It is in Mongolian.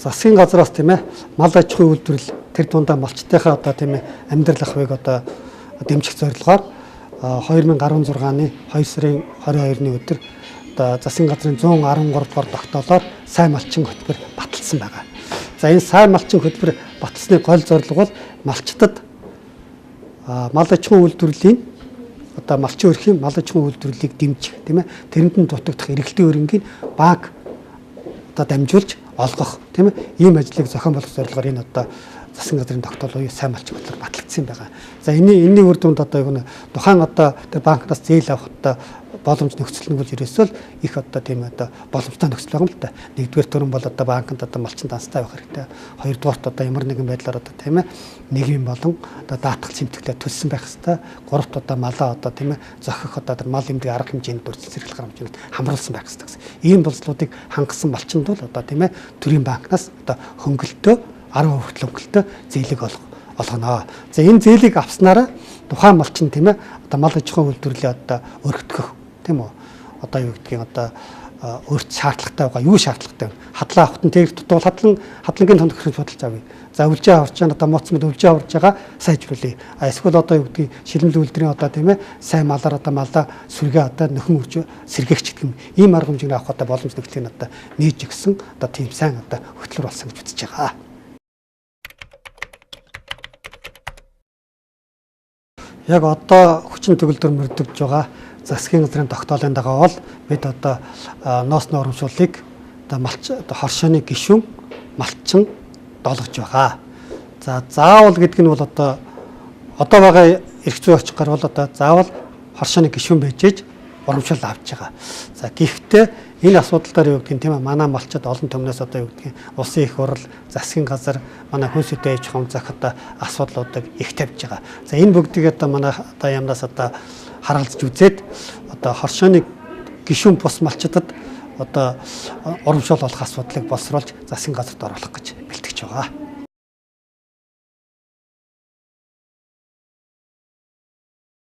засгийн газраас тийм ээ мал аж ахуйн үйлдвэрлэл тэр дундаа малчтайхаа одоо тийм ээ амьдрал ахуйг одоо дэмжих зорилгоор 2016-ны 2 сарын 22-ны өдөр одоо засгийн газрын 113 дугаар тогтоолоор сайн малчин хөтөлбөр баталсан байгаа. За энэ сайн малчин хөтөлбөр баталсны гол зорилго бол малчтад мал аж ахуйн үйлдвэрлэлийн одоо малчин өрхийн мал аж ахуйн үйлдвэрлэлийг дэмжих тийм ээ тэрэнд нь дутагдах эргэлтийн өрөнгийг банк одоо дамжуулж олгох тийм ээ ийм ажлыг зохион болгох зорилгоор энэ одоо засгийн газрын тогтоол буюу сайн малчин хөтөлбөр батлагдсан байгаа. За энэний үр дүнд одоо юу нэ тухайн одоо тэр банкнаас зээл авах одоо боломж нөхцөл нь бол ерөөсөө их одоо тийм одоо боломжтой нөхцөл байгаа юм л да. Нэгдүгээр төрөн бол одоо банкнд одоо малчин данстай байх хэрэгтэй. Хоёрдугаарт одоо ямар нэгэн байдлаар одоо тийм ээ нийгэм болон одоо даатгал цэмтгэлээ төлсөн байх хэрэгтэй. Гуравт одоо малаа одоо тийм ээ зохих одоо тэр мал эмнэлгийн арга хэмжээнд дүрцэл зэрэглэх арга хэмжээнд хамруулсан байх хэрэгтэй гэсэн. Ийм болцлуудыг хангасан малчинд бол одоо тийм ээ төрийн банкнаас одоо хөнгөлтөө 10% хүртэл хөнгөлтөө зээлийг олгоно. За энэ зээлийг авснараа тухайн малчин тийм ээ одоо мал аж ахуйн үйлдвэрлэлээ одоо өргөдгөх тийм үү одоо юу гэдгийг одоо өөрт шаардлагатай байгаа юу шаардлагатай вэ хадлаа авахт нь тэр дутуул хадлагын томд хэрэг судалж авъя. За өвлжээ аварч байгаа одоо моцмод өвлжээ аварж байгаа сайжруулъя. Эсвэл одоо юу гэдгийг шилэмл үйлдвэрийн одоо тийм ээ сайн малаар одоо малаа сүргээ одоо нөхөн үрж сэргээгч гэдэг юм. Ийм арга хэмжээний авах одоо боломж нөхцөлийг одоо нээж өгсөн одоо тийм сайн одоо хөтлөр болсон гэж үзэж байгаа. Яг одоо хүчин төгөлдөр мөрдөж байгаа засгийн газрын тогтоолын дагуу бол бид одоо ноосны урамшууллыг одоо хоршооны гишүүн малчин долгож байгаа. За заавал гэдэг нь бол одоо байгаа эрх зүйн очих гар бол одоо заавал хоршооны гишүүн байж ээж урамшуул авч байгаа. За гэхдээ энэ асуудал дээр юу гэдгийг тийм ээ манай малчид олон төмнөөс одоо юу гэдгийг улсын их хурл засгийн газар манай хүнс үдэ ээж хомзах одоо асуудлуудыг их тавьж байгаа. За энэ бүгдийг одоо манай одоо ямнаас одоо харгалзаж үзээд одоо хоршооны гишүүн бус малчидад одоо урамшуул олох асуудлыг боловсруулж засгийн газарт оруулах гэж бэлтгэж байгаа.